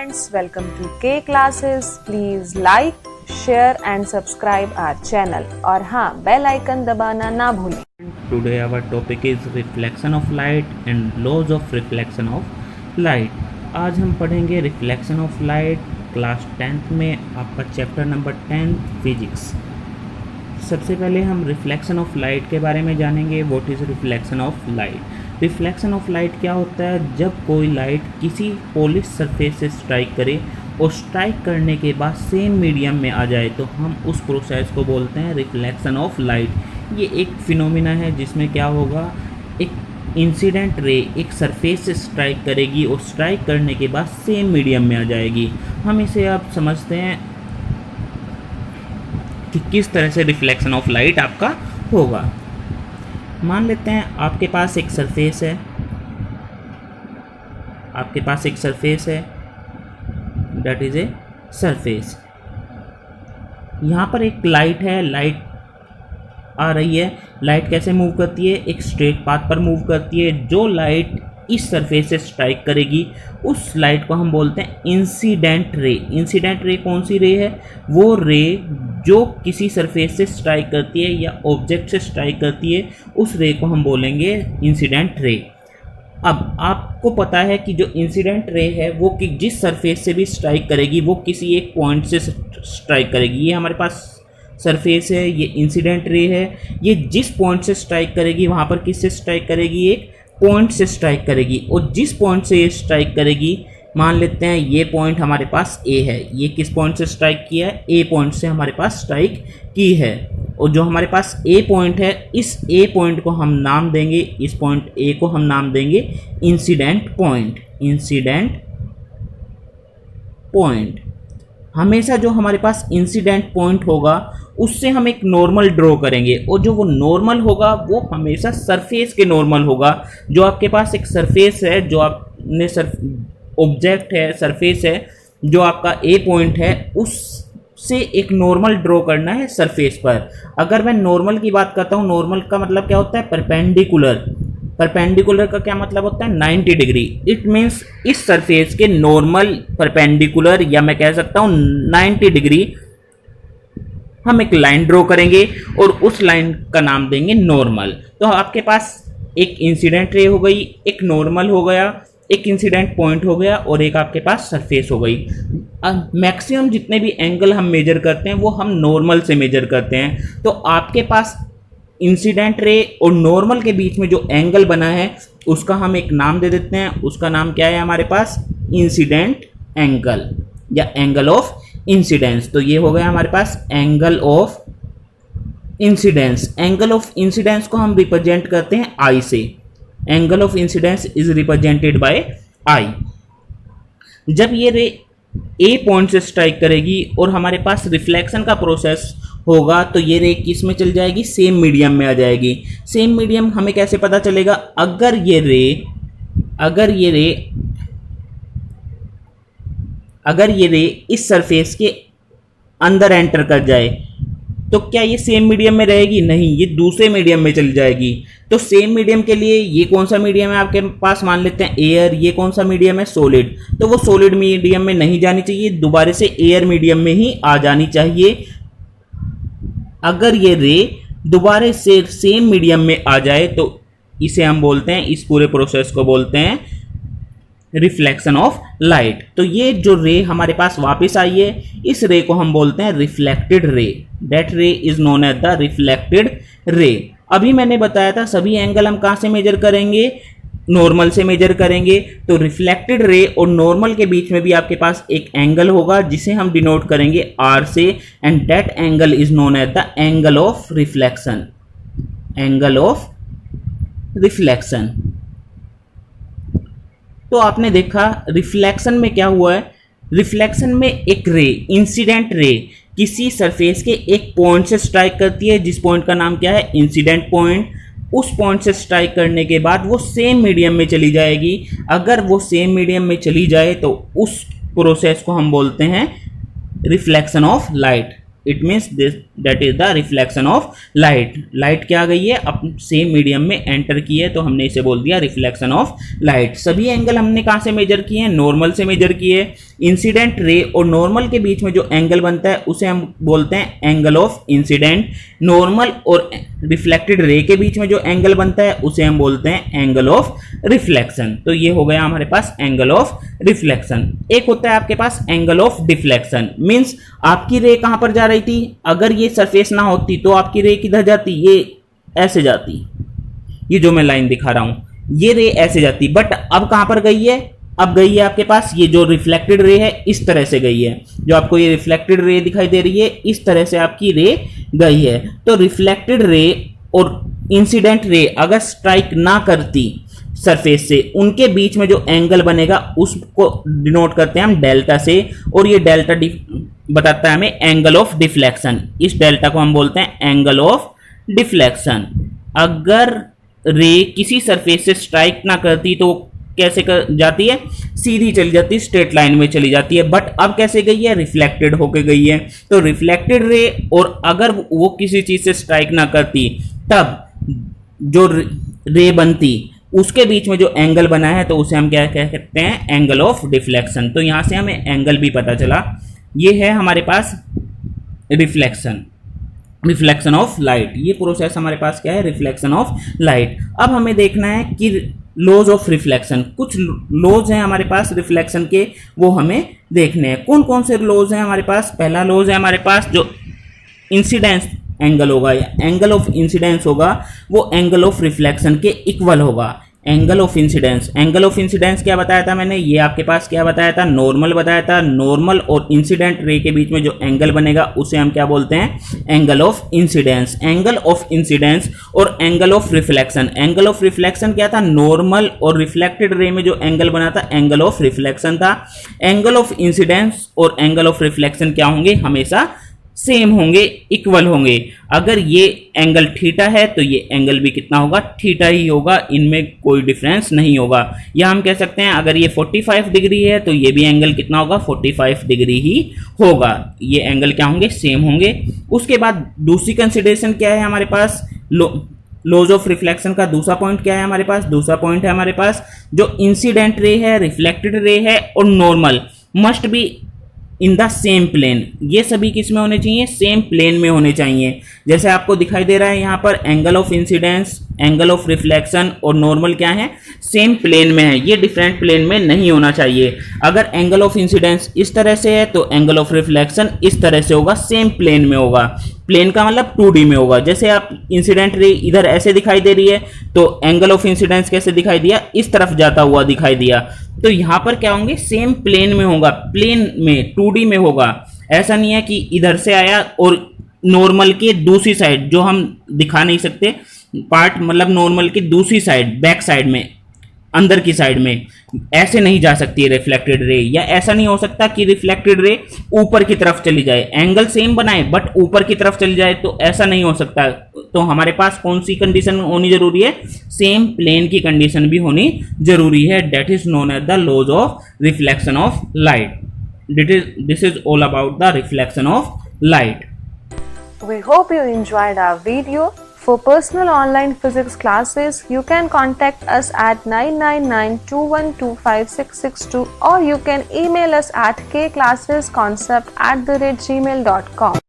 friends, welcome to K Classes. Please like, share and subscribe our channel. और हाँ, bell icon दबाना ना भूलें. Today our topic is reflection of light and laws of reflection of light. आज हम पढ़ेंगे reflection of light class 10th में आपका चैप्टर नंबर 10 फिजिक्स. सबसे पहले हम रिफ्लेक्शन ऑफ लाइट के बारे में जानेंगे. What is reflection of light? Reflection of light क्या होता है? जब कोई लाइट किसी पॉलिश सरफेस से स्ट्राइक करे और स्ट्राइक करने के बाद सेम मीडियम में आ जाए तो हम उस प्रोसेस को बोलते हैं रिफ्लेक्शन ऑफ लाइट. ये एक फिनोमिना है जिसमें क्या होगा, एक इंसिडेंट रे एक सरफेस से स्ट्राइक करेगी और स्ट्राइक करने के बाद सेम मीडियम में आ जाएगी. हम इसे अब समझते हैं कि किस तरह से रिफ्लेक्शन ऑफ लाइट आपका होगा. मान लेते हैं आपके पास एक सरफेस है, दैट इज़ ए सरफेस. यहाँ पर एक लाइट है, लाइट आ रही है. लाइट कैसे मूव करती है? एक स्ट्रेट पाथ पर मूव करती है. जो लाइट इस सरफेस से स्ट्राइक करेगी उस लाइट को हम बोलते हैं इंसिडेंट रे. इंसिडेंट रे कौन सी रे है? वो रे जो किसी सरफेस से स्ट्राइक करती है या ऑब्जेक्ट से स्ट्राइक करती है, उस रे को हम बोलेंगे इंसिडेंट रे. अब आपको पता है कि जो इंसिडेंट रे है वो कि जिस सरफेस से भी स्ट्राइक करेगी वो किसी एक पॉइंट से स्ट्राइक करेगी. ये हमारे पास सरफेस है, ये इंसिडेंट रे है. ये जिस पॉइंट से स्ट्राइक करेगी वहाँ पर किससे स्ट्राइक करेगी? एक पॉइंट से स्ट्राइक करेगी. और जिस पॉइंट से ये स्ट्राइक करेगी, मान लेते हैं ये पॉइंट हमारे पास ए है. ये किस पॉइंट से स्ट्राइक किया है? ए पॉइंट से हमारे पास स्ट्राइक की है. और जो हमारे पास ए पॉइंट है, इस ए पॉइंट को हम नाम देंगे, इस पॉइंट ए को हम नाम देंगे इंसिडेंट पॉइंट. इंसिडेंट पॉइंट हमेशा जो हमारे पास इंसिडेंट पॉइंट होगा उससे हम एक नॉर्मल ड्रॉ करेंगे. और जो वो नॉर्मल होगा वो हमेशा सरफेस के नॉर्मल होगा. जो आपके पास एक सरफेस है, जो आपने ऑब्जेक्ट है, सरफेस है, जो आपका ए पॉइंट है, उससे एक नॉर्मल ड्रॉ करना है सरफेस पर. अगर मैं नॉर्मल की बात करता हूँ, नॉर्मल का मतलब क्या होता है? परपेंडिकुलर. परपेंडिकुलर का क्या मतलब होता है? 90 डिग्री. इट मीन्स इस सरफेस के नॉर्मल परपेंडिकुलर, या मैं कह सकता हूँ 90 डिग्री हम एक लाइन ड्रॉ करेंगे और उस लाइन का नाम देंगे नॉर्मल. तो आपके पास एक इंसिडेंट रे हो गई, एक नॉर्मल हो गया, एक इंसिडेंट पॉइंट हो गया और एक आपके पास सरफेस हो गई. मैक्सिमम जितने भी एंगल हम मेजर करते हैं वो हम नॉर्मल से मेजर करते हैं. तो आपके पास इंसिडेंट रे और नॉर्मल के बीच में जो एंगल बना है उसका हम एक नाम दे देते हैं. उसका नाम क्या है हमारे पास? इंसिडेंट एंगल या एंगल ऑफ इंसिडेंस. तो ये हो गया हमारे पास angle of incidence. Angle of incidence को हम रिप्रेजेंट करते हैं आई से. Angle of incidence is represented by I. जब ये रे ए पॉइंट से स्ट्राइक करेगी और हमारे पास रिफ्लेक्शन का प्रोसेस होगा तो ये रे किस में चल जाएगी? सेम मीडियम में आ जाएगी. सेम मीडियम हमें कैसे पता चलेगा? अगर ये रे इस सरफेस के अंदर एंटर कर जाए तो क्या ये सेम मीडियम में रहेगी? नहीं, ये दूसरे मीडियम में चली जाएगी. तो सेम मीडियम के लिए ये कौन सा मीडियम है आपके पास? मान लेते हैं एयर. ये कौन सा मीडियम है? सॉलिड. तो वो सॉलिड मीडियम में नहीं जानी चाहिए, दोबारा से एयर मीडियम में ही आ जानी चाहिए. अगर ये रे दोबारा से सेम मीडियम में आ जाए तो इसे हम बोलते हैं, इस पूरे प्रोसेस को बोलते हैं रिफ्लेक्शन ऑफ लाइट. तो ये जो रे हमारे पास वापस आई है, इस रे को हम बोलते हैं reflected ray. That ray is known as the reflected ray. अभी मैंने बताया था सभी एंगल हम कहाँ से मेजर करेंगे? नॉर्मल से मेजर करेंगे. तो रिफ्लेक्टेड रे और नॉर्मल के बीच में भी आपके पास एक एंगल होगा जिसे हम डिनोट करेंगे आर से, and that angle is known as the angle of reflection. Angle of reflection. तो आपने देखा रिफ्लेक्शन में क्या हुआ है? रिफ्लेक्शन में एक रे, इंसिडेंट रे, किसी सरफेस के एक पॉइंट से स्ट्राइक करती है जिस पॉइंट का नाम क्या है? Incident point. उस पॉइंट से स्ट्राइक करने के बाद वो सेम मीडियम में चली जाएगी. अगर वो सेम मीडियम में चली जाए तो उस प्रोसेस को हम बोलते हैं reflection of light. It means this that is the reflection of light. Light क्या आ गई है, अब सेम मीडियम में एंटर की है, तो हमने इसे बोल दिया रिफ्लेक्शन ऑफ लाइट। सभी एंगल हमने कहाँ से मेजर किए हैं, नॉर्मल से मेजर किए। इंसिडेंट रे और नॉर्मल के बीच में जो एंगल बनता है उसे हम बोलते हैं एंगल ऑफ इंसिडेंट। नॉर्मल और रिफ्लेक्टेड रे के बीच में जो एंगल बनता है उसे हम बोलते हैं एंगल ऑफ रिफ्लेक्शन। तो ये हो गया हमारे पास एंगल ऑफ रिफ्लेक्शन। एक होता है आपके पास एंगल ऑफ डिफ्लेक्शन, मीन्स आपकी रे कहां पर जा रही थी, अगर ये सरफेस ना होती तो आपकी रे किधर जाती, ये ऐसे जाती, ये जो मैं लाइन दिखा रहा हूं ये रे ऐसे जाती, बट अब कहां पर गई है, अब गई है आपके पास ये जो रिफ्लेक्टेड रे है इस तरह से गई है। जो आपको ये रिफ्लेक्टेड रे दिखाई दे रही है इस तरह से आपकी रे गई है। तो रिफ्लेक्टेड रे और इंसिडेंट रे अगर स्ट्राइक ना करती सरफेस से, उनके बीच में जो एंगल बनेगा उसको डिनोट करते हैं हम डेल्टा से, और ये डेल्टा बताता है हमें एंगल ऑफ डिफ्लेक्शन। इस डेल्टा को हम बोलते हैं एंगल ऑफ डिफ्लेक्शन। अगर रे किसी सरफेस से स्ट्राइक ना करती तो कैसे कर जाती है, सीधी चली जाती है, स्ट्रेट लाइन में चली जाती है, बट अब कैसे गई है, रिफ्लेक्टेड होके गई है। तो रिफ्लेक्टेड रे और अगर वो किसी चीज से स्ट्राइक ना करती तब जो रे बनती उसके बीच में जो एंगल बना है तो उसे हम क्या कह सकते हैं, एंगल ऑफ डिफ्लेक्शन। तो यहां से हमें एंगल भी पता चला। ये है हमारे पास रिफ्लेक्शन ऑफ लाइट। ये प्रोसेस हमारे पास क्या है, रिफ्लेक्शन ऑफ लाइट। अब हमें देखना है कि लॉज ऑफ रिफ्लेक्शन, कुछ लॉज हैं हमारे पास रिफ्लेक्शन के, वो हमें देखने हैं। कौन कौन से लॉज हैं हमारे पास। पहला लॉज है हमारे पास जो इंसिडेंस एंगल होगा या एंगल ऑफ इंसिडेंस होगा वो एंगल ऑफ रिफ्लेक्शन के इक्वल होगा। एंगल ऑफ इंसिडेंस क्या बताया था मैंने, ये आपके पास क्या बताया था, नॉर्मल बताया था। नॉर्मल और इंसिडेंट रे के बीच में जो एंगल बनेगा उसे हम क्या बोलते हैं, angle of incidence. Angle of incidence और angle of reflection, angle of reflection क्या था, नॉर्मल और रिफ्लेक्टेड रे में जो एंगल बना था एंगल ऑफ रिफ्लेक्शन था। एंगल ऑफ इंसिडेंस और एंगल ऑफ रिफ्लेक्शन क्या होंगे, हमेशा सेम होंगे, इक्वल होंगे। अगर ये एंगल थीटा है तो ये एंगल भी कितना होगा, थीटा ही होगा, इनमें कोई डिफरेंस नहीं होगा। या हम कह सकते हैं अगर ये 45 डिग्री है तो ये भी एंगल कितना होगा, 45 डिग्री ही होगा। ये एंगल क्या होंगे, सेम होंगे। उसके बाद दूसरी कंसिडरेशन क्या है हमारे पास, लॉज ऑफ रिफ्लेक्शन का दूसरा पॉइंट क्या है हमारे पास, दूसरा पॉइंट है हमारे पास जो इंसिडेंट रे है, रिफ्लेक्टेड रे है और normal must be in the same plane. ये सभी किस में होने चाहिए, सेम प्लेन में होने चाहिए। जैसे आपको दिखाई दे रहा है यहाँ पर angle of incidence, angle of reflection और नॉर्मल क्या है, सेम प्लेन में है, ये डिफरेंट प्लेन में नहीं होना चाहिए। अगर एंगल ऑफ इंसिडेंस इस तरह से है तो एंगल ऑफ रिफ्लेक्शन इस तरह से होगा, सेम प्लेन में होगा। प्लेन का मतलब 2D में होगा। जैसे आप इंसिडेंट रे इधर ऐसे दिखाई दे रही है तो एंगल ऑफ इंसिडेंस कैसे दिखाई दिया, इस तरफ जाता हुआ दिखाई दिया। तो यहाँ पर क्या होंगे, सेम प्लेन में होगा, प्लेन में 2D में होगा। ऐसा नहीं है कि इधर से आया और नॉर्मल के दूसरी साइड, जो हम दिखा नहीं सकते पार्ट, मतलब नॉर्मल की दूसरी साइड, बैक साइड में, अंदर की साइड में ऐसे नहीं जा सकती है रिफ्लेक्टेड रे। या ऐसा नहीं हो सकता कि रिफ्लेक्टेड रे ऊपर की तरफ चली जाए, एंगल सेम बनाए बट ऊपर की तरफ चली जाए, तो ऐसा नहीं हो सकता। तो हमारे पास कौन सी कंडीशन होनी जरूरी है, सेम प्लेन की कंडीशन भी होनी जरूरी है। That is known as the laws of reflection of light. This is all about the reflection of light. We hope you enjoyed our video. For personal online physics classes, you can contact us at 9992125662 or you can email us at kclassesconcept@gmail.com.